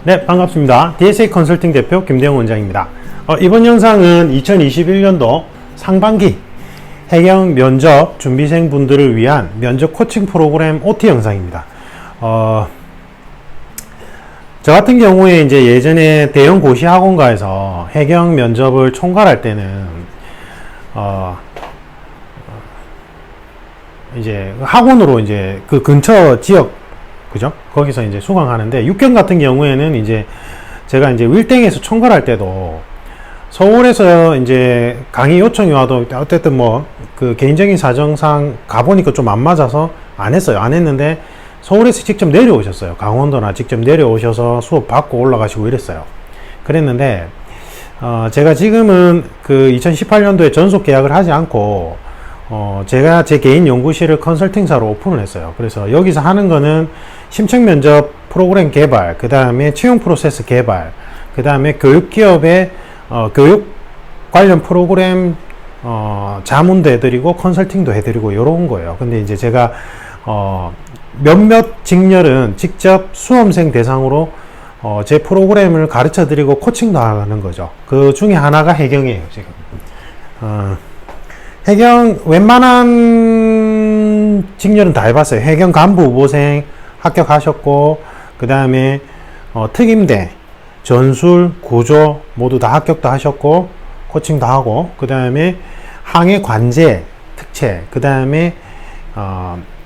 네, 반갑습니다. DSA 컨설팅 대표 김대영 원장입니다. 이번 영상은 2021년도 상반기 해경 면접 준비생 분들을 위한 면접 코칭 프로그램 OT 영상입니다. 저 같은 경우에 이제 예전에 대형 고시 학원가에서 해경 면접을 총괄할 때는 이제 학원으로 이제 그 근처 지역 그죠? 거기서 이제 수강하는데, 육경 같은 경우에는 이제 제가 이제 윌땡에서 총괄할 때도 서울에서 이제 강의 요청이 와도 어쨌든 뭐 그 개인적인 사정상 가보니까 좀 안 맞아서 안 했어요. 안 했는데 서울에서 직접 내려오셨어요. 강원도나 직접 내려오셔서 수업 받고 올라가시고 이랬어요. 그랬는데 제가 지금은 그 2018년도에 전속 계약을 하지 않고 제가 제 개인 연구실을 컨설팅사로 오픈을 했어요. 그래서 여기서 하는 거는 심층 면접 프로그램 개발, 그 다음에 채용 프로세스 개발, 그 다음에 교육기업의 교육 관련 프로그램 자문도 해드리고 컨설팅도 해드리고 이런 거예요. 근데 이제 제가 몇몇 직렬은 직접 수험생 대상으로 제 프로그램을 가르쳐 드리고 코칭도 하는 거죠. 그 중에 하나가 해경이에요, 지금. 해경 웬만한 직렬은 다 해봤어요. 해경 간부 후보생 합격하셨고, 그 다음에 특임대, 전술, 구조 모두 다 합격도 하셨고, 코칭도 하고, 그 다음에 항해 관제, 특채, 그 다음에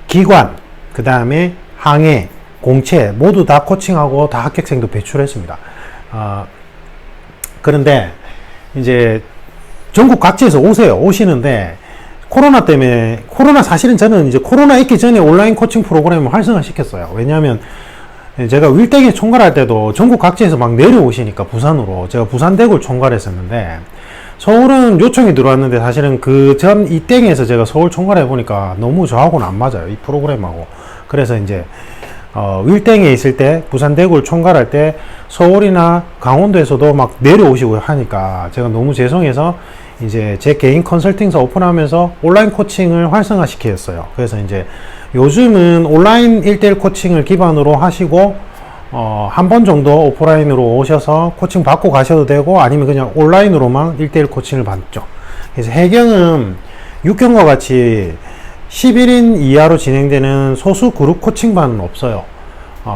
기관, 그 다음에 항해, 공채 모두 다 코칭하고 다 합격생도 배출했습니다. 그런데 이제 전국 각지에서 오시는데, 코로나 때문에, 사실은 저는 이제 코로나 있기 전에 온라인 코칭 프로그램을 활성화 시켰어요. 왜냐하면 제가 윌땡에 총괄할 때도 전국 각지에서 막 내려오시니까 부산으로, 제가 부산 대구를 총괄했었는데, 서울은 요청이 들어왔는데 사실은 그 전 이 땡에서 제가 서울 총괄해 보니까 너무 저하고는 안 맞아요, 이 프로그램하고. 그래서 이제 윌땡에 있을 때, 부산 대구를 총괄할 때 서울이나 강원도에서도 막 내려오시고 하니까 제가 너무 죄송해서 이제 제 개인 컨설팅사 오픈하면서 온라인 코칭을 활성화 시켰어요. 그래서 이제 요즘은 온라인 1대1 코칭을 기반으로 하시고 한 번 정도 오프라인으로 오셔서 코칭 받고 가셔도 되고, 아니면 그냥 온라인으로만 1대1 코칭을 받죠. 그래서 해경은 육경과 같이 11인 이하로 진행되는 소수 그룹 코칭반은 없어요.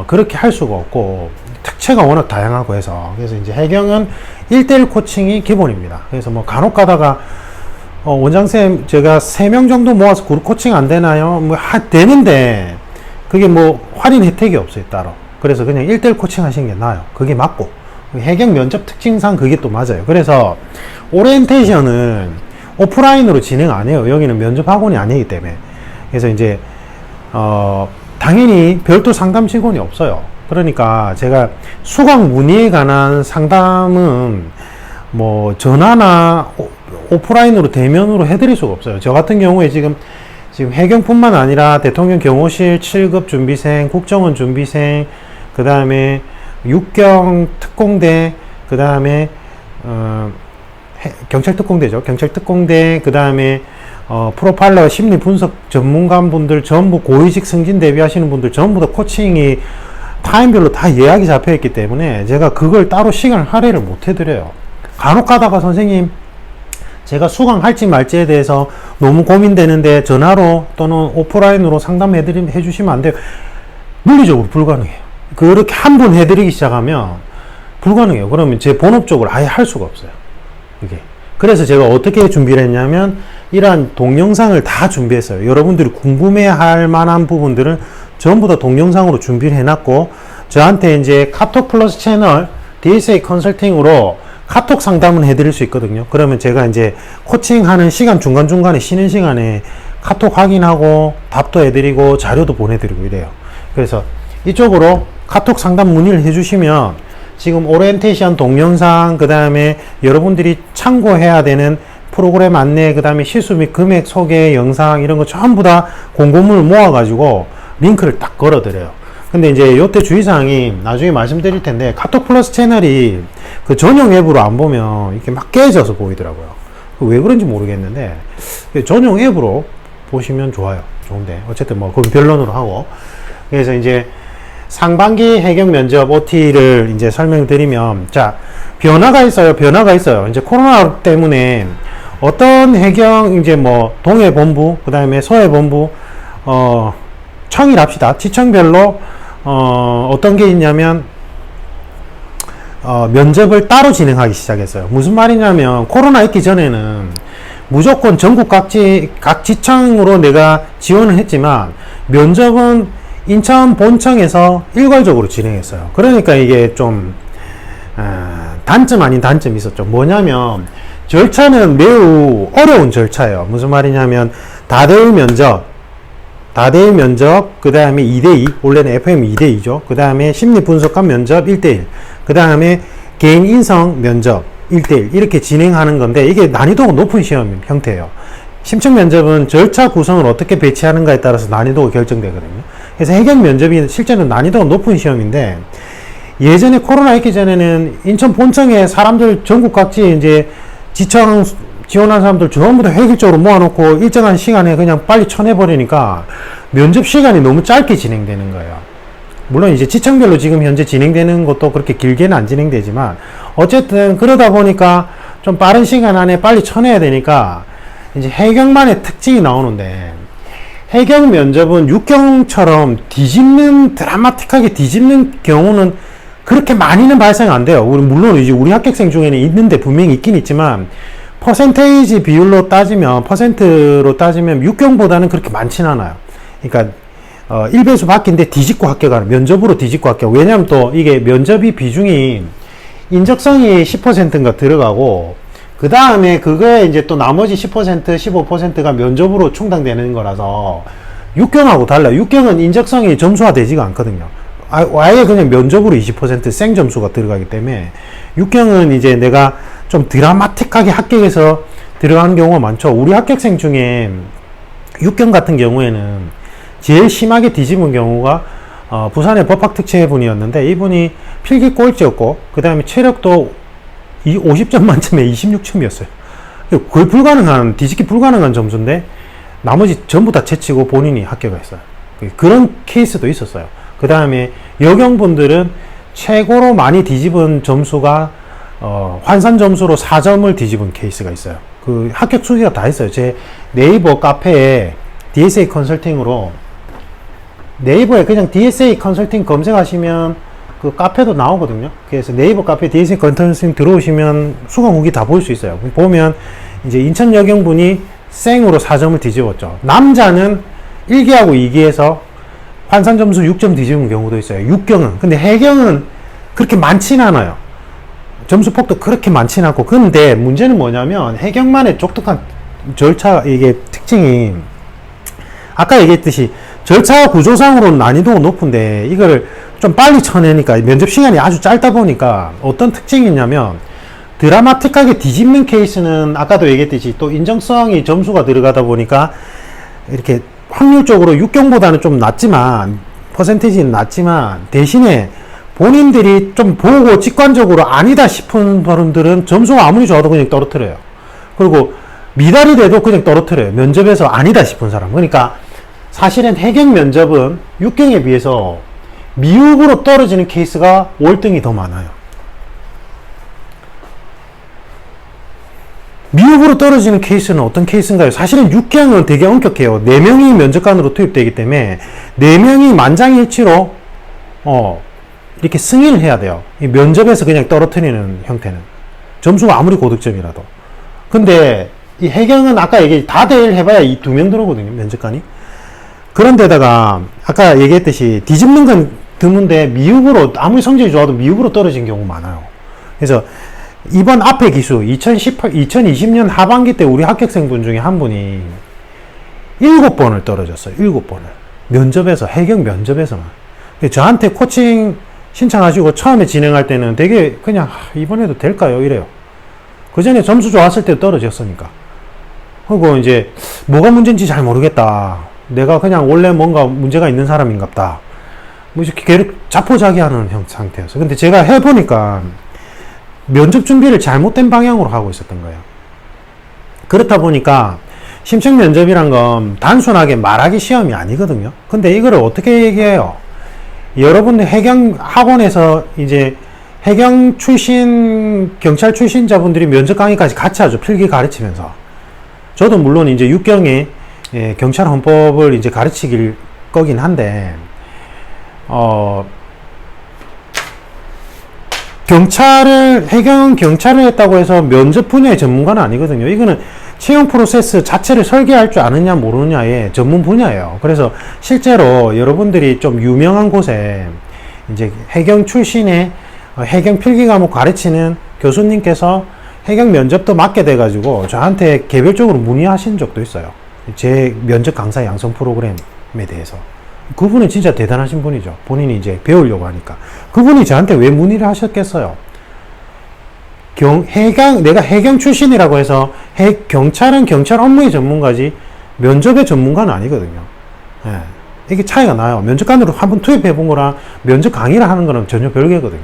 그렇게 할 수가 없고, 특채가 워낙 다양하고 해서. 그래서 이제 해경은 1대1 코칭이 기본입니다. 그래서 뭐 간혹 가다가 원장쌤 제가 3명 정도 모아서 그룹 코칭 안 되나요? 뭐 되는데 그게 뭐 할인 혜택이 없어요, 따로. 그래서 그냥 1대1 코칭 하시는 게 나아요. 그게 맞고, 해경 면접 특징상 그게 또 맞아요. 그래서 오리엔테이션은 오프라인으로 진행 안 해요. 여기는 면접 학원이 아니기 때문에. 그래서 이제 당연히 별도 상담 직원이 없어요. 그러니까 제가 수강 문의에 관한 상담은 뭐 전화나 오프라인으로 대면으로 해드릴 수가 없어요. 저 같은 경우에 지금 해경뿐만 아니라 대통령 경호실 7급 준비생, 국정원 준비생, 그 다음에 육경 특공대, 그 다음에 경찰 특공대죠. 경찰 특공대, 그 다음에 프로파일러 심리 분석 전문가분들 전부 고위직 승진 대비하시는 분들 전부 다 코칭이 타임별로 다 예약이 잡혀 있기 때문에 제가 그걸 따로 시간을 할애를 못 해드려요. 간혹 가다가 선생님 제가 수강할지 말지에 대해서 너무 고민되는데 전화로 또는 오프라인으로 상담해 주시면 안 돼요. 물리적으로 불가능해요. 그렇게 한 번 해드리기 시작하면 불가능해요. 그러면 제 본업적으로 아예 할 수가 없어요, 이게. 그래서 제가 어떻게 준비를 했냐면 이러한 동영상을 다 준비했어요. 여러분들이 궁금해할 만한 부분들은 전부 다 동영상으로 준비를 해놨고, 저한테 이제 카톡 플러스 채널 DSA 컨설팅으로 카톡 상담은 해드릴 수 있거든요. 그러면 제가 이제 코칭하는 시간 중간중간에 쉬는 시간에 카톡 확인하고 답도 해드리고 자료도 보내드리고 이래요. 그래서 이쪽으로 카톡 상담 문의를 해주시면 지금 오리엔테이션 동영상, 그 다음에 여러분들이 참고해야 되는 프로그램 안내, 그 다음에 실수 및 금액 소개 영상 이런 거 전부 다 공고문을 모아가지고 링크를 딱 걸어드려요. 근데 이제 요때 주의사항이 나중에 말씀드릴 텐데, 카톡 플러스 채널이 그 전용 앱으로 안 보면 이렇게 막 깨져서 보이더라고요. 왜 그런지 모르겠는데 전용 앱으로 보시면 좋아요. 좋은데 어쨌든 뭐 그건 변론으로 하고. 그래서 이제 상반기 해경 면접 OT를 이제 설명드리면, 자, 변화가 있어요. 변화가 있어요. 이제 코로나 때문에 어떤 해경, 이제 뭐, 동해본부, 그 다음에 서해본부, 청일합시다. 지청별로, 어떤 게 있냐면, 면접을 따로 진행하기 시작했어요. 무슨 말이냐면, 코로나 있기 전에는 무조건 전국 각 지청으로 내가 지원을 했지만, 면접은 인천 본청에서 일괄적으로 진행했어요. 그러니까 이게 좀, 단점 아닌 단점이 있었죠. 뭐냐면, 절차는 매우 어려운 절차예요. 무슨 말이냐면, 다대일 면접, 그 다음에 2대2, 원래는 FM 2대2죠. 그 다음에 심리분석관 면접 1대1, 그 다음에 개인 인성 면접 1대1, 이렇게 진행하는 건데, 이게 난이도가 높은 시험 형태예요. 심층 면접은 절차 구성을 어떻게 배치하는가에 따라서 난이도가 결정되거든요. 그래서 해경 면접이 실제는 난이도가 높은 시험인데, 예전에 코로나 있기 전에는 인천 본청에 사람들 전국 각지 이제 지청 지원한 사람들 전부 다 획일적으로 모아놓고 일정한 시간에 그냥 빨리 쳐내버리니까 면접 시간이 너무 짧게 진행되는 거예요. 물론 이제 지청별로 지금 현재 진행되는 것도 그렇게 길게는 안 진행되지만, 어쨌든 그러다 보니까 좀 빠른 시간 안에 빨리 쳐내야 되니까 이제 해경만의 특징이 나오는데, 해경 면접은 육경처럼 드라마틱하게 뒤집는 경우는 그렇게 많이는 발생 안 돼요. 물론 이제 우리 합격생 중에는 있는데, 분명히 있긴 있지만, 퍼센테이지 비율로 따지면, 퍼센트로 따지면 육경보다는 그렇게 많진 않아요. 그러니까 1배수 바뀐데 뒤집고 합격하는, 면접으로 뒤집고 합격. 왜냐면 또 이게 면접이 비중이 인적성이 10%인가 들어가고, 그 다음에 그거에 이제 또 나머지 10%, 15%가 면접으로 충당되는 거라서 육경하고 달라요. 육경은 인적성이 점수화 되지가 않거든요. 아예 그냥 면접으로 20% 생점수가 들어가기 때문에, 육경은 이제 내가 좀 드라마틱하게 합격해서 들어가는 경우가 많죠. 우리 합격생 중에 육경 같은 경우에는 제일 심하게 뒤집은 경우가 부산의 법학특채 분이었는데, 이분이 필기 꼴찌였고, 그 다음에 체력도 50점 만점에 26점이었어요. 거의 뒤집기 불가능한 점수인데 나머지 전부 다 채치고 본인이 합격했어요. 그런 케이스도 있었어요. 그 다음에 여경분들은 최고로 많이 뒤집은 점수가 환산 점수로 4점을 뒤집은 케이스가 있어요. 그 합격 수기가 다 있어요. 제 네이버 카페에 DSA 컨설팅으로, 네이버에 그냥 DSA 컨설팅 검색하시면 그 카페도 나오거든요. 그래서 네이버 카페 DSA 컨설팅 들어오시면 수강 후기 다 볼 수 있어요. 보면 이제 인천 여경분이 생으로 4점을 뒤집었죠. 남자는 1기하고 2기에서 환산 점수 6점 뒤집은 경우도 있어요. 육경은. 근데 해경은 그렇게 많지는 않아요. 점수 폭도 그렇게 많지는 않고. 근데 문제는 뭐냐면, 해경만의 독특한 절차, 이게 특징이, 아까 얘기했듯이 절차 구조상으로는 난이도가 높은데, 이거를 좀 빨리 쳐내니까, 면접 시간이 아주 짧다 보니까 어떤 특징이 있냐면, 드라마틱하게 뒤집는 케이스는 아까도 얘기했듯이 또 인정성이 점수가 들어가다 보니까 이렇게 확률적으로 육경보다는 좀 낮지만, 퍼센테이지는 낮지만, 대신에 본인들이 좀 보고 직관적으로 아니다 싶은 분들은 점수가 아무리 좋아도 그냥 떨어뜨려요. 그리고 미달이 돼도 그냥 떨어뜨려요. 면접에서 아니다 싶은 사람. 그러니까 사실은 해경 면접은 육경에 비해서 미흡으로 떨어지는 케이스가 월등히 더 많아요. 미흡으로 떨어지는 케이스는 어떤 케이스인가요? 사실은 육경은 되게 엄격해요. 4명이 면접관으로 투입되기 때문에 4명이 만장일치로 이렇게 승인을 해야 돼요. 이 면접에서 그냥 떨어뜨리는 형태는. 점수가 아무리 고득점이라도. 근데 이 해경은 아까 다대일 해봐야 이 2명 들어오거든요, 면접관이. 그런데다가 아까 얘기했듯이 뒤집는 건 드문데 미흡으로, 아무리 성적이 좋아도 미흡으로 떨어진 경우 많아요. 그래서 이번 앞에 기수 2020년 하반기 때 우리 합격생분 중에 한 분이 7번을 떨어졌어요. 7번을. 면접에서, 해경 면접에서만. 저한테 코칭 신청하시고 처음에 진행할 때는 되게 그냥 이번에도 될까요? 이래요. 그 전에 점수 좋았을 때 떨어졌으니까. 그리고 이제 뭐가 문제인지 잘 모르겠다. 내가 그냥 원래 뭔가 문제가 있는 사람인갑다. 뭐 이렇게 자포자기하는 상태였어요. 근데 제가 해보니까 면접 준비를 잘못된 방향으로 하고 있었던 거예요. 그렇다 보니까 심층 면접이란 건 단순하게 말하기 시험이 아니거든요. 근데 이거를 어떻게 얘기해요? 여러분들 해경 학원에서 이제 해경 출신, 경찰 출신자분들이 면접 강의까지 같이 하죠. 필기 가르치면서. 저도 물론 이제 육경에 경찰 헌법을 이제 가르치길 거긴 한데, 해경 경찰을 했다고 해서 면접 분야의 전문가는 아니거든요. 이거는 채용 프로세스 자체를 설계할 줄 아느냐 모르느냐의 전문 분야예요. 그래서 실제로 여러분들이 좀 유명한 곳에 이제 해경 출신의 해경 필기 과목 가르치는 교수님께서 해경 면접도 맡게 돼가지고 저한테 개별적으로 문의하신 적도 있어요. 제 면접 강사 양성 프로그램에 대해서. 그분은 진짜 대단하신 분이죠. 본인이 이제 배우려고 하니까. 그분이 저한테 왜 문의를 하셨겠어요? 내가 해경 출신이라고 해서 경찰은 경찰 업무의 전문가지 면접의 전문가는 아니거든요. 예. 이게 차이가 나요. 면접관으로 한번 투입해 본 거랑 면접 강의를 하는 거는 전혀 별개거든요.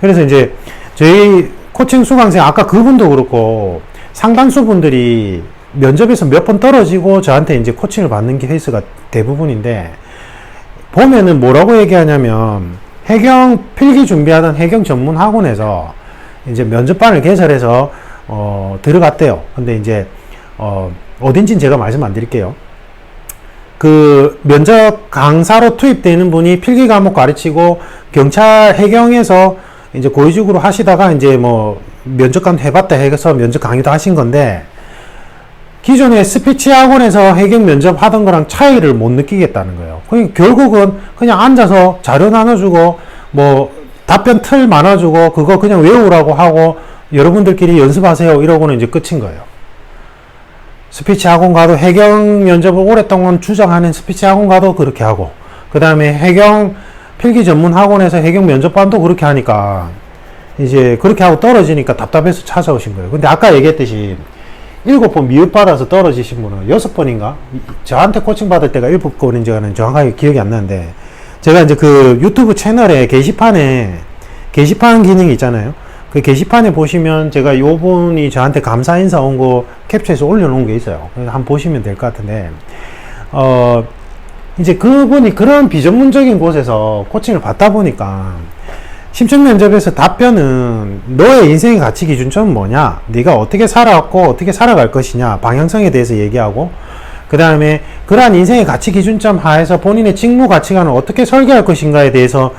그래서 이제 저희 코칭 수강생 아까 그분도 그렇고 상당수 분들이 면접에서 몇 번 떨어지고 저한테 이제 코칭을 받는 케이스가 대부분인데, 보면은 뭐라고 얘기하냐면 해경 필기 준비하던 해경 전문 학원에서 이제 면접반을 개설해서 들어갔대요. 근데 이제 어딘진 제가 말씀 안 드릴게요. 그 면접 강사로 투입되는 분이 필기 과목 가르치고 경찰 해경에서 이제 고위직으로 하시다가 이제 뭐 면접관 해봤다 해서 면접 강의도 하신 건데, 기존의 스피치 학원에서 해경 면접 하던 거랑 차이를 못 느끼겠다는 거예요. 결국은 그냥 앉아서 자료 나눠주고 뭐 답변 틀 많아주고 그거 그냥 외우라고 하고 여러분들끼리 연습하세요 이러고는 이제 끝인 거예요. 스피치 학원 가도 해경 면접을 오랫동안 주장하는 스피치 학원 가도 그렇게 하고, 그 다음에 해경 필기 전문 학원에서 해경 면접반도 그렇게 하니까 이제 그렇게 하고 떨어지니까 답답해서 찾아오신 거예요. 근데 아까 얘기했듯이 7번 미흡받아서 떨어지신 분은 6번인가? 저한테 코칭 받을 때가 7번인지는 정확하게 기억이 안 나는데, 제가 이제 그 유튜브 채널에 게시판 기능이 있잖아요. 그 게시판에 보시면 제가 요분이 저한테 감사 인사 온 거 캡처해서 올려놓은 게 있어요. 그래서 한번 보시면 될 것 같은데, 이제 그분이 그런 비전문적인 곳에서 코칭을 받다 보니까 심층 면접에서 답변은 너의 인생의 가치 기준점은 뭐냐, 네가 어떻게 살아왔고 어떻게 살아갈 것이냐, 방향성에 대해서 얘기하고, 그 다음에 그러한 인생의 가치 기준점 하에서 본인의 직무 가치관을 어떻게 설계할 것인가에 대해서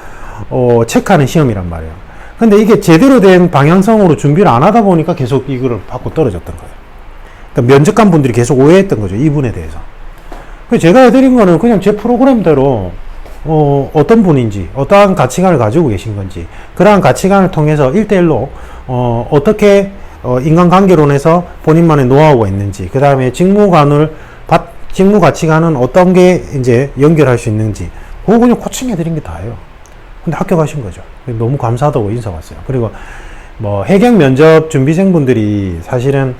체크하는 시험이란 말이에요. 근데 이게 제대로 된 방향성으로 준비를 안 하다 보니까 계속 이거를 받고 떨어졌던 거예요. 그러니까 면접관 분들이 계속 오해했던 거죠, 이분에 대해서. 그래서 제가 해드린 거는 그냥 제 프로그램대로 어떤 분인지, 어떠한 가치관을 가지고 계신 건지, 그러한 가치관을 통해서 1대1로, 어떻게, 인간관계론에서 본인만의 노하우가 있는지, 그 다음에 직무 가치관은 어떤 게 이제 연결할 수 있는지, 그거 그냥 코칭해드린 게 다예요. 근데 합격하신 거죠. 너무 감사하다고 인사 왔어요. 그리고 뭐, 해경 면접 준비생분들이 사실은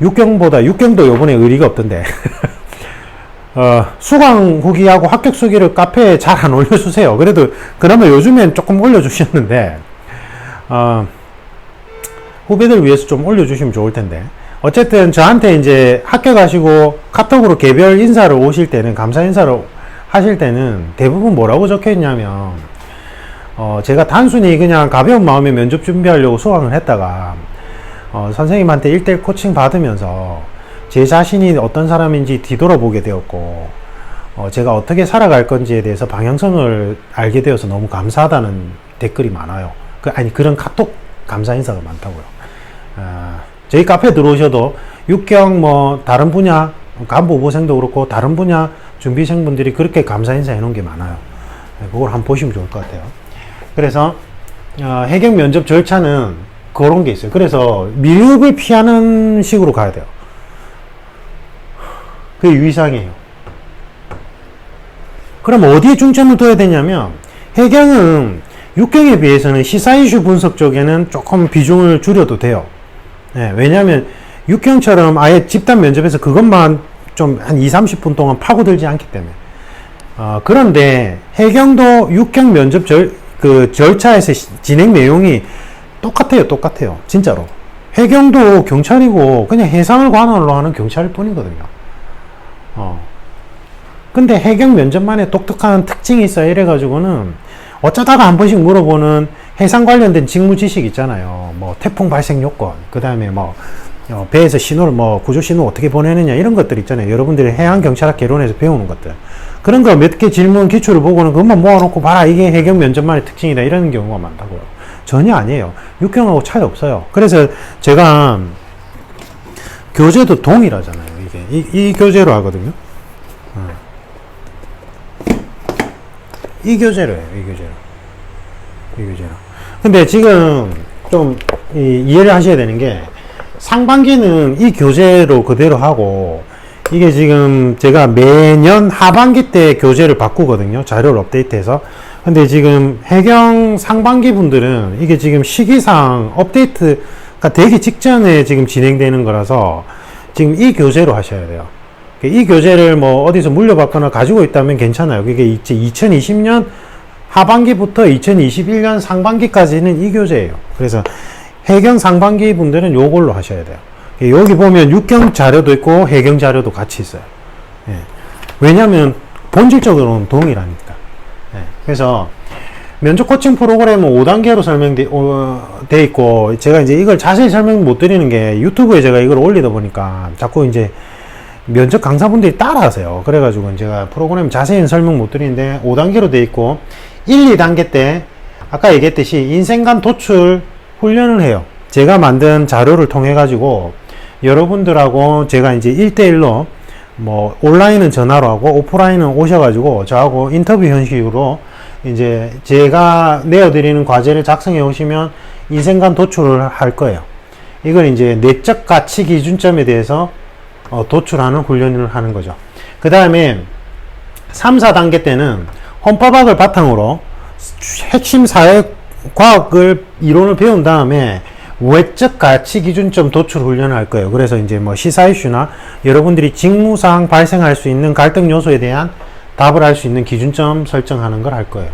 육경도 요번에 의리가 없던데, 수강 후기하고 합격 후기를 카페에 잘 안 올려주세요. 그래도 그나마 요즘엔 조금 올려주셨는데, 후배들 위해서 좀 올려주시면 좋을 텐데, 어쨌든 저한테 이제 합격하시고 카톡으로 개별 인사를 오실 때는, 감사 인사를 하실 때는 대부분 뭐라고 적혀 있냐면, 제가 단순히 그냥 가벼운 마음에 면접 준비하려고 수강을 했다가 선생님한테 1대1 코칭 받으면서 제 자신이 어떤 사람인지 뒤돌아보게 되었고, 제가 어떻게 살아갈 건지에 대해서 방향성을 알게 되어서 너무 감사하다는 댓글이 많아요. 그런 카톡 감사 인사가 많다고요. 저희 카페 들어오셔도 육경 뭐 다른 분야 간부 후보생도 그렇고 다른 분야 준비생분들이 그렇게 감사 인사 해놓은 게 많아요. 그걸 한번 보시면 좋을 것 같아요. 그래서 해경 면접 절차는 그런 게 있어요. 그래서 미흡을 피하는 식으로 가야 돼요. 그게 유의사항이에요. 그럼 어디에 중점을 둬야 되냐면, 해경은 육경에 비해서는 시사 이슈 분석 쪽에는 조금 비중을 줄여도 돼요. 네, 왜냐하면 육경처럼 아예 집단 면접에서 그것만 좀 한 20-30분 동안 파고들지 않기 때문에. 그런데 해경도 육경 면접 절차에서 진행 내용이 똑같아요. 진짜로. 해경도 경찰이고 그냥 해상을 관할로 하는 경찰일 뿐이거든요. 근데 해경 면접만의 독특한 특징이 있어요. 이래가지고는 어쩌다가 한 번씩 물어보는 해상 관련된 직무 지식 있잖아요. 뭐 태풍 발생 요건, 그 다음에 뭐 배에서 신호를 뭐 구조 신호 어떻게 보내느냐 이런 것들 있잖아요. 여러분들이 해양 경찰학 개론에서 배우는 것들. 그런 거 몇 개 질문 기초를 보고는 그것만 모아놓고 봐라 이게 해경 면접만의 특징이다 이런 경우가 많다고요. 전혀 아니에요. 육경하고 차이 없어요. 그래서 제가 교재도 동일하잖아요. 이게 이 교재로 하거든요. 이 교재로 해요. 이 교재로. 근데 지금 좀 이해를 하셔야 되는 게 상반기는 이 교재로 그대로 하고 이게 지금 제가 매년 하반기 때 교재를 바꾸거든요. 자료를 업데이트해서. 근데 지금 해경 상반기 분들은 이게 지금 시기상 업데이트가 되기 직전에 지금 진행되는 거라서 지금 이 교재로 하셔야 돼요. 이 교재를 뭐 어디서 물려받거나 가지고 있다면 괜찮아요. 그게 이제 2020년 하반기부터 2021년 상반기까지는 이 교재예요. 그래서 해경 상반기 분들은 요걸로 하셔야 돼요. 여기 보면 육경 자료도 있고 해경 자료도 같이 있어요. 예. 왜냐하면 본질적으로는 동일하니까. 예. 그래서 면접 코칭 프로그램은 5단계로 설명돼 있고 제가 이제 이걸 자세히 설명 못 드리는 게 유튜브에 제가 이걸 올리다 보니까 자꾸 이제 면접 강사분들이 따라하세요. 그래가지고 제가 프로그램 자세히는 설명 못 드리는데 5단계로 돼 있고 1, 2단계 때 아까 얘기했듯이 인생관 도출 훈련을 해요. 제가 만든 자료를 통해 가지고 여러분들하고 제가 이제 1대1로 뭐 온라인은 전화로 하고 오프라인은 오셔가지고 저하고 인터뷰 형식으로 이제 제가 내어드리는 과제를 작성해 오시면 인생관 도출을 할 거예요. 이걸 이제 내적 가치 기준점에 대해서 도출하는 훈련을 하는 거죠. 그 다음에 3, 4단계 때는 헌법학을 바탕으로 핵심 사회과학을 이론을 배운 다음에 외적 가치 기준점 도출 훈련을 할 거예요. 그래서 이제 뭐 시사 이슈나 여러분들이 직무상 발생할 수 있는 갈등 요소에 대한 답을 할 수 있는 기준점 설정하는 걸 할 거예요.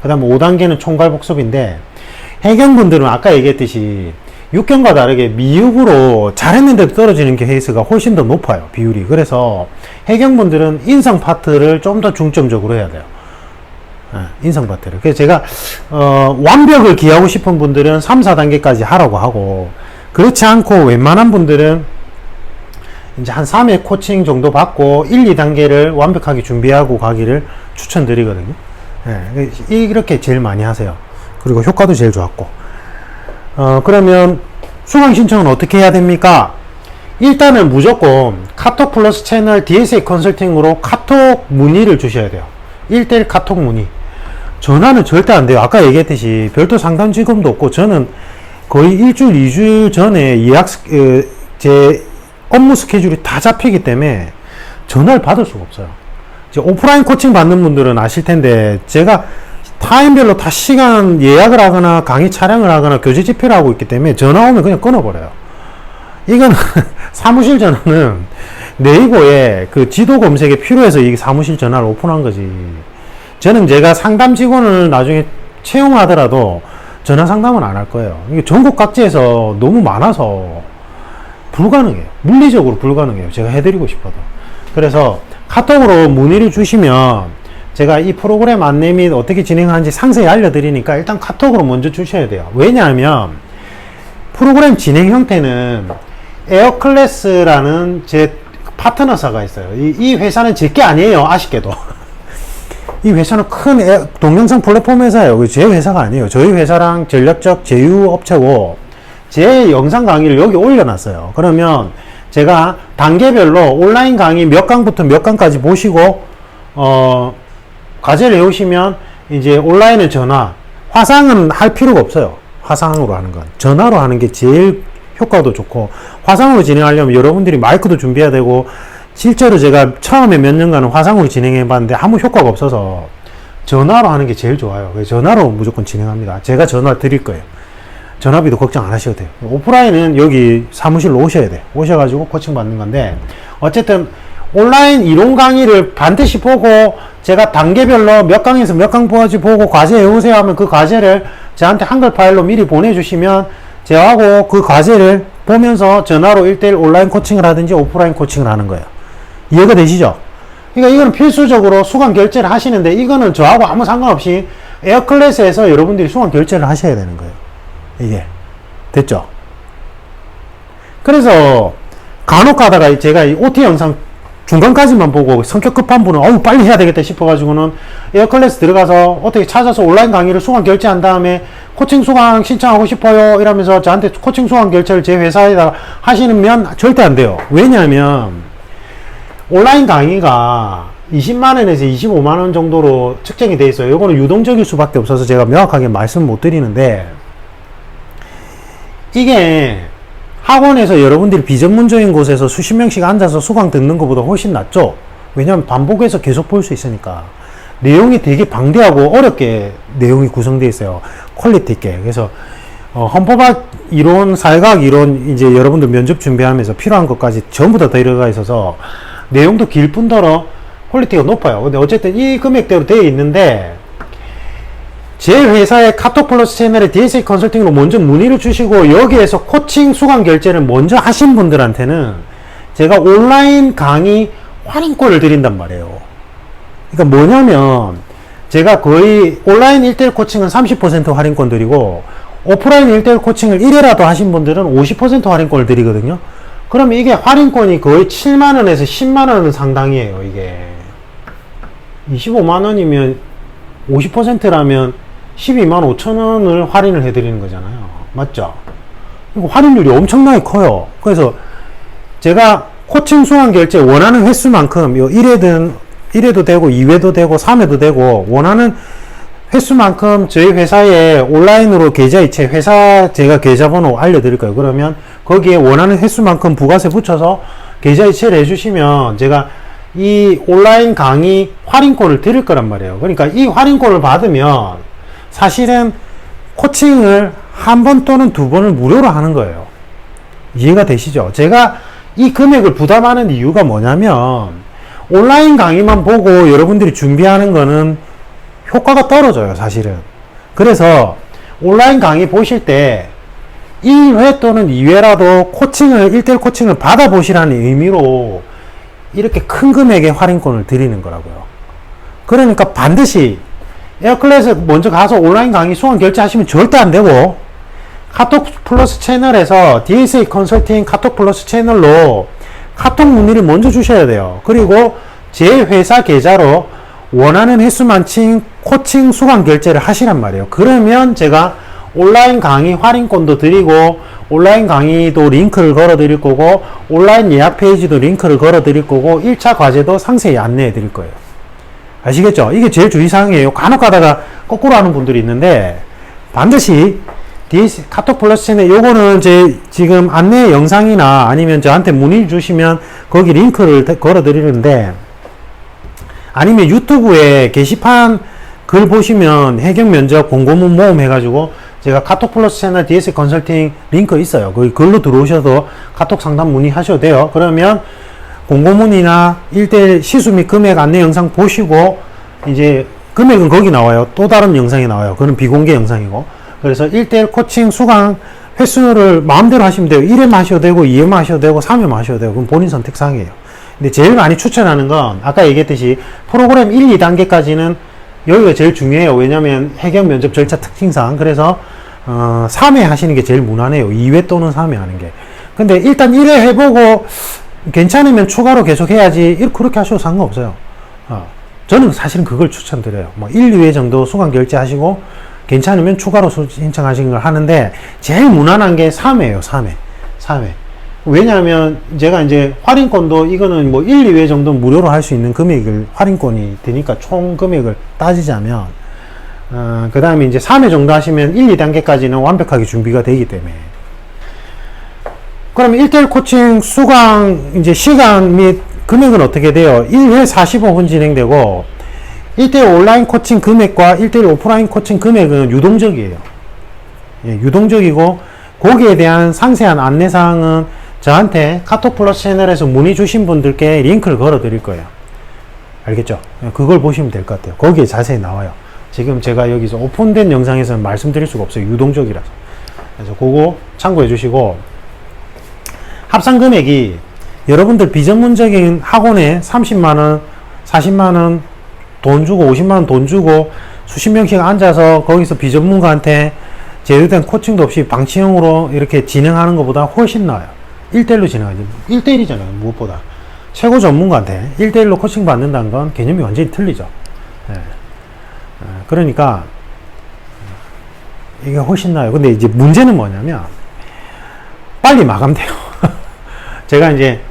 그 다음 5단계는 총괄 복습인데 해경분들은 아까 얘기했듯이 육경과 다르게 미흡으로 잘했는데도 떨어지는 케이스가 훨씬 더 높아요. 비율이. 그래서 해경분들은 인성 파트를 좀 더 중점적으로 해야 돼요. 인성 파트를. 그래서 제가 완벽을 기하고 싶은 분들은 3, 4단계까지 하라고 하고 그렇지 않고 웬만한 분들은 이제 한 3회 코칭 정도 받고 1, 2단계를 완벽하게 준비하고 가기를 추천드리거든요. 이렇게 제일 많이 하세요. 그리고 효과도 제일 좋았고. 그러면 수강 신청은 어떻게 해야 됩니까? 일단은 무조건 카톡 플러스 채널 DSA 컨설팅으로 카톡 문의를 주셔야 돼요. 1대1 카톡 문의. 전화는 절대 안 돼요. 아까 얘기했듯이 별도 상담 지금도 없고 저는 거의 일주일, 2주일 전에 제 업무 스케줄이 다 잡히기 때문에 전화를 받을 수가 없어요. 이제 오프라인 코칭 받는 분들은 아실 텐데 제가 타임별로 다 시간 예약을 하거나 강의 촬영을 하거나 교재 집회를 하고 있기 때문에 전화 오면 그냥 끊어버려요. 이건 사무실 전화는 네이버에 그 지도 검색에 필요해서 이 사무실 전화를 오픈한 거지. 저는 제가 상담 직원을 나중에 채용하더라도 전화 상담은 안 할 거예요. 이게 전국 각지에서 너무 많아서 불가능해요. 물리적으로 불가능해요. 제가 해드리고 싶어도. 그래서 카톡으로 문의를 주시면 제가 이 프로그램 안내 및 어떻게 진행하는지 상세히 알려드리니까 일단 카톡으로 먼저 주셔야 돼요. 왜냐하면 프로그램 진행 형태는 에어클래스라는 제 파트너사가 있어요. 이 회사는 제 게 아니에요. 아쉽게도. 이 회사는 큰 동영상 플랫폼 회사예요. 제 회사가 아니에요. 저희 회사랑 전략적 제휴업체고 제 영상 강의를 여기 올려놨어요. 그러면 제가 단계별로 온라인 강의 몇 강부터 몇 강까지 보시고 과제를 해오시면 이제 온라인은 전화, 화상은 할 필요가 없어요. 화상으로 하는 건 전화로 하는 게 제일 효과도 좋고 화상으로 진행하려면 여러분들이 마이크도 준비해야 되고 실제로 제가 처음에 몇 년간은 화상으로 진행해 봤는데 아무 효과가 없어서 전화로 하는 게 제일 좋아요. 그래서 전화로 무조건 진행합니다. 제가 전화 드릴 거예요. 전화비도 걱정 안 하셔도 돼요. 오프라인은 여기 사무실로 오셔야 돼요. 오셔가지고 코칭 받는 건데 어쨌든 온라인 이론 강의를 반드시 보고 제가 단계별로 몇 강에서 몇 강까지 보고 과제 해오세요 하면 그 과제를 저한테 한글 파일로 미리 보내주시면 저하고 그 과제를 보면서 전화로 1대1 온라인 코칭을 하든지 오프라인 코칭을 하는 거예요. 이해가 되시죠? 그러니까 이거는 필수적으로 수강 결제를 하시는데 이거는 저하고 아무 상관없이 에어클래스에서 여러분들이 수강 결제를 하셔야 되는 거예요. 이게 됐죠? 그래서 간혹 가다가 제가 이 OT 영상 중간까지만 보고 성격 급한 분은 어우 빨리 해야 되겠다 싶어가지고는 에어클래스 들어가서 어떻게 찾아서 온라인 강의를 수강 결제한 다음에 코칭 수강 신청하고 싶어요 이러면서 저한테 코칭 수강 결제를 제 회사에다가 하시면 절대 안 돼요. 왜냐하면 온라인 강의가 20만원에서 25만원 정도로 측정이 돼 있어요. 이거는 유동적일 수밖에 없어서 제가 명확하게 말씀 못 드리는데, 이게 학원에서 여러분들이 비전문적인 곳에서 수십 명씩 앉아서 수강 듣는 것보다 훨씬 낫죠. 왜냐하면 반복해서 계속 볼 수 있으니까. 내용이 되게 방대하고 어렵게 내용이 구성되어 있어요. 퀄리티 있게. 그래서 헌법학 이론, 사회과학 이론, 이제 여러분들 면접 준비하면서 필요한 것까지 전부 다 들어가 있어서 내용도 길 뿐더러 퀄리티가 높아요. 근데 어쨌든 이 금액대로 되어 있는데, 제 회사의 카톡 플러스 채널에 DSA 컨설팅으로 먼저 문의를 주시고 여기에서 코칭 수강 결제를 먼저 하신 분들한테는 제가 온라인 강의 할인권을 드린단 말이에요. 그러니까 뭐냐면 제가 거의 온라인 1대1 코칭은 30% 할인권 드리고 오프라인 1대1 코칭을 1회라도 하신 분들은 50% 할인권을 드리거든요. 그러면 이게 할인권이 거의 7만원에서 10만원 상당이에요. 이게 25만원이면 50%라면 12만 5천원을 할인을 해드리는 거잖아요. 맞죠? 이거 할인율이 엄청나게 커요. 그래서 제가 코칭 수강 결제 원하는 횟수만큼 1회도 되고 2회도 되고 3회도 되고 원하는 횟수만큼 저희 회사에 온라인으로 계좌이체 회사 제가 계좌번호 알려드릴 거예요. 그러면 거기에 원하는 횟수만큼 부가세 붙여서 계좌이체를 해주시면 제가 이 온라인 강의 할인권을 드릴 거란 말이에요. 그러니까 이 할인권을 받으면 사실은 코칭을 한 번 또는 두 번을 무료로 하는 거예요. 이해가 되시죠? 제가 이 금액을 부담하는 이유가 뭐냐면 온라인 강의만 보고 여러분들이 준비하는 거는 효과가 떨어져요, 사실은. 그래서 온라인 강의 보실 때 1회 또는 2회라도 코칭을 1대1 코칭을 받아보시라는 의미로 이렇게 큰 금액의 할인권을 드리는 거라고요. 그러니까 반드시 에어클래스 먼저 가서 온라인 강의 수강 결제하시면 절대 안 되고, 카톡 플러스 채널에서 DSA 컨설팅 카톡 플러스 채널로 카톡 문의를 먼저 주셔야 돼요. 그리고 제 회사 계좌로 원하는 횟수만큼 코칭 수강 결제를 하시란 말이에요. 그러면 제가 온라인 강의 할인권도 드리고 온라인 강의도 링크를 걸어 드릴 거고 온라인 예약 페이지도 링크를 걸어 드릴 거고 1차 과제도 상세히 안내해 드릴 거예요. 아시겠죠? 이게 제일 주의사항이에요. 간혹 가다가 거꾸로 하는 분들이 있는데, 반드시 DS 카톡 플러스 채널 요거는 제 지금 안내 영상이나 아니면 저한테 문의 주시면 거기 링크를 걸어 드리는데, 아니면 유튜브에 게시판 글 보시면 해경 면접 공고문 모음 해가지고 제가 카톡 플러스 채널 DS 컨설팅 링크 있어요. 거기 글로 들어오셔서 카톡 상담 문의하셔도 돼요. 그러면 공고문이나 1대1 시수 및 금액 안내 영상 보시고 이제 금액은 거기 나와요. 또 다른 영상이 나와요. 그건 비공개 영상이고. 그래서 1대1 코칭 수강 횟수를 마음대로 하시면 돼요. 1회만 하셔도 되고 2회만 하셔도 되고 3회만 하셔도 되고 그건 본인 선택사항이에요. 근데 제일 많이 추천하는 건 아까 얘기했듯이 프로그램 1, 2단계까지는 여기가 제일 중요해요. 왜냐면 해경 면접 절차 특징상. 그래서 3회 하시는 게 제일 무난해요. 2회 또는 3회 하는 게. 근데 일단 1회 해보고 괜찮으면 추가로 계속 해야지 그렇게 하셔도 상관없어요. 저는 사실은 그걸 추천드려요. 뭐 1, 2회 정도 수강 결제하시고 괜찮으면 추가로 신청하시는 걸 하는데 제일 무난한 게 3회예요. 3회. 왜냐하면 제가 이제 할인권도 이거는 뭐 1, 2회 정도 무료로 할 수 있는 금액을 할인권이 되니까 총 금액을 따지자면 그 다음에 이제 3회 정도 하시면 1, 2단계까지는 완벽하게 준비가 되기 때문에. 그러면 1대1 코칭 수강 이제 시간 및 금액은 어떻게 돼요? 1회 45분 진행되고 1대1 온라인 코칭 금액과 1대1 오프라인 코칭 금액은 유동적이에요. 예, 유동적이고 거기에 대한 상세한 안내사항은 저한테 카톡 플러스 채널에서 문의 주신 분들께 링크를 걸어 드릴 거예요. 알겠죠? 그걸 보시면 될 것 같아요. 거기에 자세히 나와요. 지금 제가 여기서 오픈된 영상에서는 말씀드릴 수가 없어요. 유동적이라서. 그래서 그거 참고해 주시고, 합산 금액이 여러분들 비전문적인 학원에 30만원, 40만원 돈 주고 50만원 돈 주고 수십 명씩 앉아서 거기서 비전문가한테 제대로 된 코칭도 없이 방치형으로 이렇게 진행하는 것보다 훨씬 나아요. 1대1로 진행하지. 1대1이잖아요, 무엇보다. 최고 전문가한테 1대1로 코칭 받는다는 건 개념이 완전히 틀리죠. 예. 그러니까, 이게 훨씬 나아요. 근데 이제 문제는 뭐냐면, 빨리 마감돼요. 제가 이제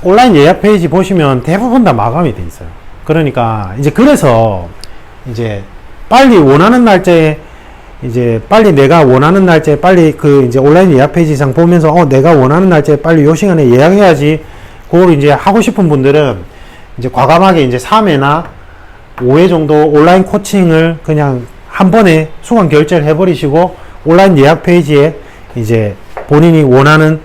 온라인 예약 페이지 보시면 대부분 다 마감이 돼 있어요. 그러니까, 이제 그래서, 이제 빨리 원하는 날짜에 이제 빨리 내가 원하는 날짜에 빨리 그 이제 온라인 예약 페이지상 보면서 내가 원하는 날짜에 빨리 요 시간에 예약해야지 그걸 이제 하고 싶은 분들은 이제 과감하게 이제 3회나 5회 정도 온라인 코칭을 그냥 한 번에 수강 결제를 해버리시고 온라인 예약 페이지에 이제 본인이 원하는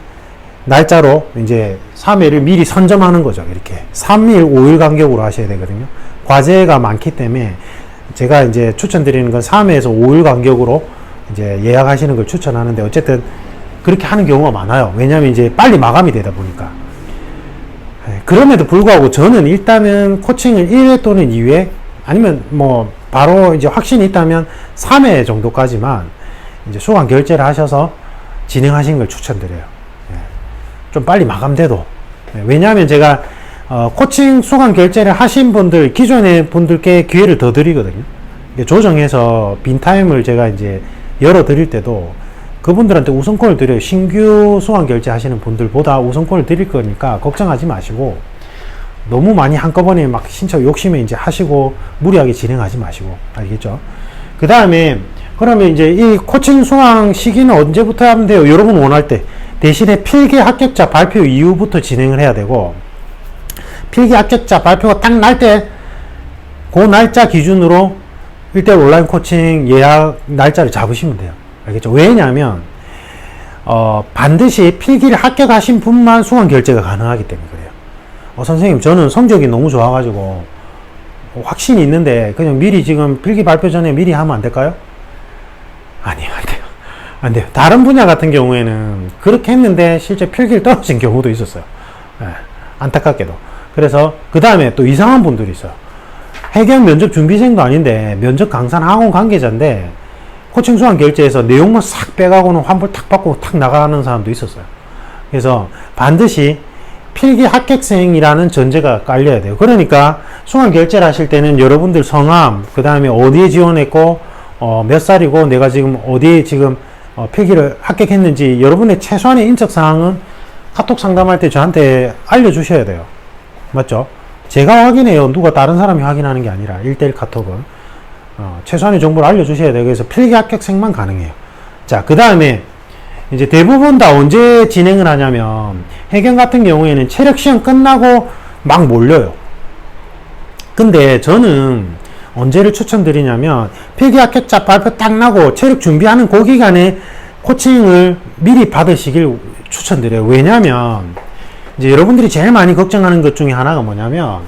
날짜로 이제 3회를 미리 선점하는 거죠. 이렇게 3일, 5일 간격으로 하셔야 되거든요. 과제가 많기 때문에 제가 이제 추천드리는 건 3회에서 5일 간격으로 이제 예약하시는 걸 추천하는데 어쨌든 그렇게 하는 경우가 많아요. 왜냐하면 이제 빨리 마감이 되다 보니까. 그럼에도 불구하고 저는 일단은 코칭을 1회 또는 2회 아니면 뭐 바로 이제 확신이 있다면 3회 정도까지만 이제 수강 결제를 하셔서 진행하시는 걸 추천드려요. 좀 빨리 마감돼도. 왜냐하면 제가 코칭 수강 결제를 하신 분들, 기존의 분들께 기회를 더 드리거든요. 조정해서 빈 타임을 제가 이제 열어 드릴 때도 그분들한테 우선권을 드려요. 신규 수강 결제 하시는 분들보다 우선권을 드릴 거니까 걱정하지 마시고 너무 많이 한꺼번에 막 신청 욕심에 이제 하시고 무리하게 진행하지 마시고, 알겠죠? 그 다음에 그러면 이제 이 코칭 수강 시기는 언제부터 하면 돼요? 여러분 원할 때. 대신에 필기 합격자 발표 이후부터 진행을 해야 되고, 필기 합격자 발표가 딱 날 때, 그 날짜 기준으로 1대1 온라인 코칭 예약 날짜를 잡으시면 돼요. 알겠죠? 왜냐하면, 반드시 필기를 합격하신 분만 수강 결제가 가능하기 때문에 그래요. 선생님, 저는 성적이 너무 좋아가지고, 확신이 있는데, 그냥 미리 지금 필기 발표 전에 미리 하면 안 될까요? 아니요, 안 돼요. 안 돼요. 다른 분야 같은 경우에는 그렇게 했는데 실제 필기를 떨어진 경우도 있었어요. 안타깝게도. 그래서 그 다음에 또 이상한 분들이 있어요. 해경 면접 준비생도 아닌데 면접 강사나 학원 관계자인데 코칭 수강 결제해서 내용만 싹 빼가고는 환불 탁 받고 탁 나가는 사람도 있었어요. 그래서 반드시 필기 합격생이라는 전제가 깔려야 돼요. 그러니까 수강 결제를 하실 때는 여러분들 성함, 그 다음에 어디에 지원했고 몇 살이고 내가 지금 어디에 지금 필기를 합격했는지 여러분의 최소한의 인적사항은 카톡 상담할 때 저한테 알려주셔야 돼요. 맞죠? 제가 확인해요. 누가 다른 사람이 확인하는 게 아니라 1대1 카톡은 최소한의 정보를 알려주셔야 돼요. 그래서 필기 합격생만 가능해요. 자, 그 다음에 이제 대부분 다 언제 진행을 하냐면 해경 같은 경우에는 체력시험 끝나고 막 몰려요. 근데 저는 언제를 추천드리냐면 필기 합격자 발표 딱 나고 체력 준비하는 그 기간에 코칭을 미리 받으시길 추천드려요. 왜냐면 이제 여러분들이 제일 많이 걱정하는 것 중에 하나가 뭐냐면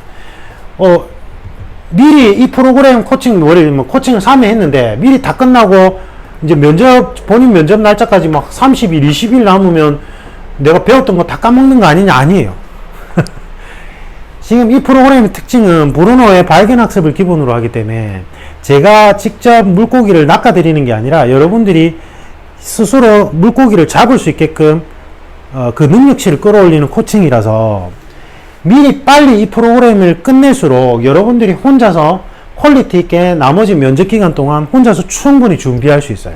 미리 이 프로그램 코칭 코칭을 3회 했는데 미리 다 끝나고 이제 본인 면접 날짜까지 막 30일, 20일 남으면 내가 배웠던 거 다 까먹는 거 아니냐? 아니에요. 지금 이 프로그램의 특징은 브루노의 발견학습을 기본으로 하기 때문에 제가 직접 물고기를 낚아드리는 게 아니라 여러분들이 스스로 물고기를 잡을 수 있게끔 그 능력치를 끌어올리는 코칭이라서 미리 빨리 이 프로그램을 끝낼수록 여러분들이 혼자서 퀄리티 있게 나머지 면접 기간 동안 혼자서 충분히 준비할 수 있어요.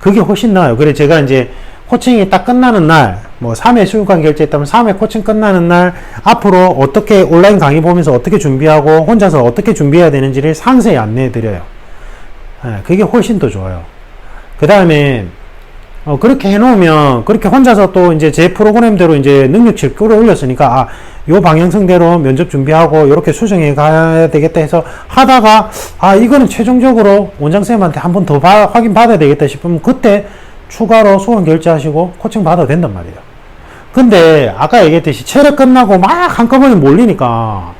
그게 훨씬 나아요. 그래서 제가 이제 코칭이 딱 끝나는 날, 뭐 3회 수강 결제했다면 3회 코칭 끝나는 날 앞으로 어떻게 온라인 강의 보면서 어떻게 준비하고 혼자서 어떻게 준비해야 되는지를 상세히 안내해 드려요. 그게 훨씬 더 좋아요. 그 다음에 그렇게 해놓으면 그렇게 혼자서 또 이제 제 프로그램대로 이제 능력치를 끌어올렸으니까 요 방향성대로 면접 준비하고 이렇게 수정해 가야 되겠다 해서 하다가 이거는 최종적으로 원장쌤한테 한 번 더 확인 받아야 되겠다 싶으면 그때 추가로 수강 결제하시고 코칭 받아도 된단 말이에요. 근데 아까 얘기했듯이 체력 끝나고 막 한꺼번에 몰리니까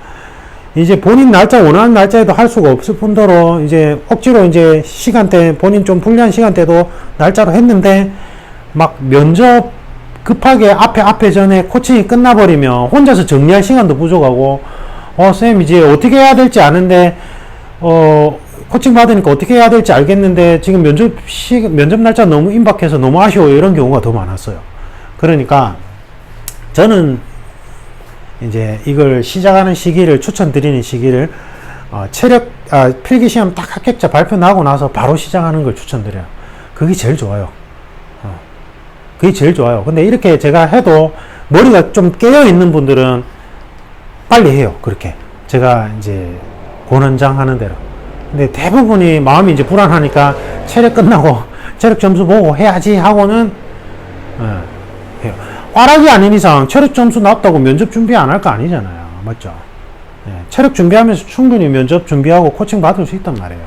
이제 본인 날짜 원하는 날짜에도 할 수가 없을 뿐더러 이제 억지로 이제 시간대 본인 좀 불리한 시간대도 날짜로 했는데 막 면접 급하게 앞에 전에 코칭이 끝나버리면 혼자서 정리할 시간도 부족하고 쌤, 이제 어떻게 해야 될지 아는데, 코칭 받으니까 어떻게 해야 될지 알겠는데, 지금 면접 날짜 너무 임박해서 너무 아쉬워요. 이런 경우가 더 많았어요. 그러니까, 저는 이제 이걸 시작하는 시기를, 추천드리는 시기를, 필기시험 딱 합격자 발표 나고 나서 바로 시작하는 걸 추천드려요. 그게 제일 좋아요. 그게 제일 좋아요. 근데 이렇게 제가 해도 머리가 좀 깨어있는 분들은 빨리 해요. 그렇게. 제가 이제 권원장 하는 대로. 근데 대부분이 마음이 이제 불안하니까 체력 끝나고 체력 점수 보고 해야지 하고는, 해요. 과락이 아닌 이상 체력 점수 나왔다고 면접 준비 안 할 거 아니잖아요. 맞죠? 체력 준비하면서 충분히 면접 준비하고 코칭 받을 수 있단 말이에요.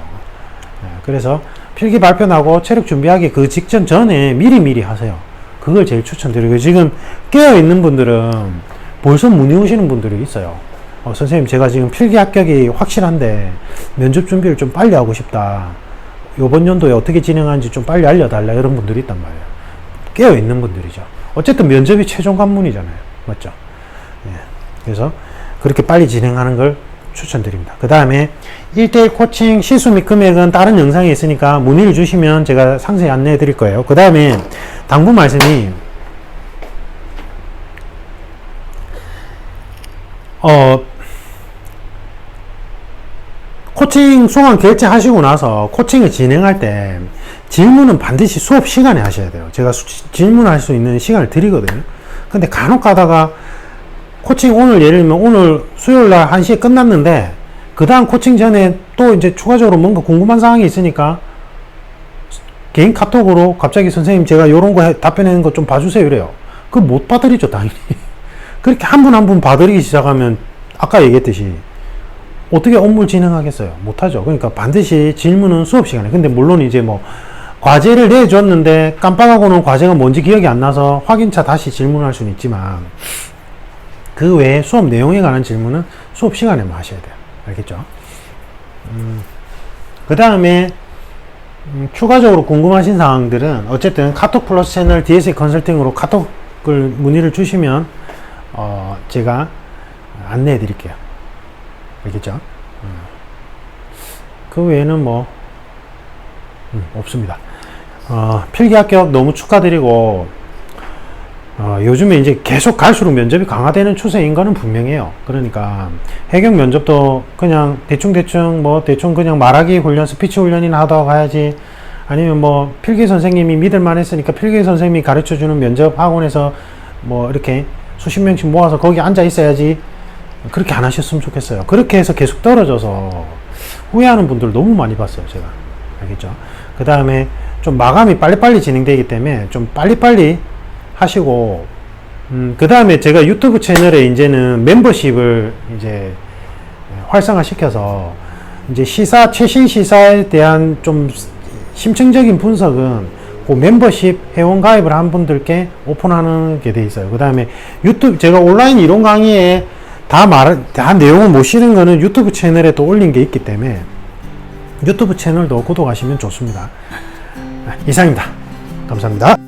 그래서 필기 발표 나고 체력 준비하기 그 직전 전에 미리 하세요. 그걸 제일 추천드리고, 지금 깨어있는 분들은 벌써 문의 오시는 분들이 있어요. 선생님, 제가 지금 필기 합격이 확실한데 면접 준비를 좀 빨리 하고 싶다. 요번 연도에 어떻게 진행하는지 좀 빨리 알려달라. 이런 분들이 있단 말이에요. 깨어있는 분들이죠. 어쨌든 면접이 최종 관문이잖아요. 맞죠? 그래서 그렇게 빨리 진행하는 걸 추천드립니다. 그 다음에 1대1 코칭 시수 및 금액은 다른 영상에 있으니까 문의를 주시면 제가 상세히 안내해 드릴 거예요. 그 다음에 당부 말씀이, 코칭 수강 결제하시고 나서 코칭을 진행할 때 질문은 반드시 수업 시간에 하셔야 돼요. 제가 질문할 수 있는 시간을 드리거든요. 근데 간혹 가다가 코칭 오늘 예를 들면 오늘 수요일날 1시에 끝났는데 그 다음 코칭 전에 또 이제 추가적으로 뭔가 궁금한 사항이 있으니까 개인 카톡으로 갑자기 선생님 제가 요런 거 답변하는 거 좀 봐주세요 이래요. 그거 못 봐드리죠 당연히. 그렇게 한 분 한 분 봐드리기 시작하면 아까 얘기했듯이 어떻게 업무를 진행하겠어요? 못하죠. 그러니까 반드시 질문은 수업 시간에. 근데 물론 이제 뭐 과제를 내줬는데 깜빡하고는 과제가 뭔지 기억이 안 나서 확인차 다시 질문할 수는 있지만 그 외에 수업 내용에 관한 질문은 수업 시간에만 하셔야 돼요. 알겠죠? 그 다음에 추가적으로 궁금하신 사항들은 어쨌든 카톡 플러스 채널 DSA 컨설팅으로 카톡을 문의를 주시면 제가 안내해 드릴게요. 알겠죠? 그 외에는 뭐 없습니다. 필기 합격 너무 축하드리고 요즘에 이제 계속 갈수록 면접이 강화되는 추세인 거는 분명해요. 그러니까 해경 면접도 그냥 대충 그냥 말하기 훈련, 스피치 훈련이나 하다 가야지, 아니면 뭐 필기 선생님이 믿을만 했으니까 필기 선생님이 가르쳐 주는 면접 학원에서 뭐 이렇게 수십 명씩 모아서 거기 앉아 있어야지, 그렇게 안 하셨으면 좋겠어요. 그렇게 해서 계속 떨어져서 후회하는 분들 너무 많이 봤어요, 제가. 알겠죠? 그 다음에 좀 마감이 빨리빨리 진행되기 때문에 좀 빨리빨리 하시고, 그 다음에 제가 유튜브 채널에 이제는 멤버십을 이제 활성화 시켜서 이제 최신 시사에 대한 좀 심층적인 분석은 그 멤버십 회원 가입을 한 분들께 오픈하는 게 돼 있어요. 그 다음에 유튜브, 제가 온라인 이론 강의에 다 내용을 못 실은 거는 유튜브 채널에 또 올린 게 있기 때문에 유튜브 채널도 구독하시면 좋습니다. 이상입니다. 감사합니다.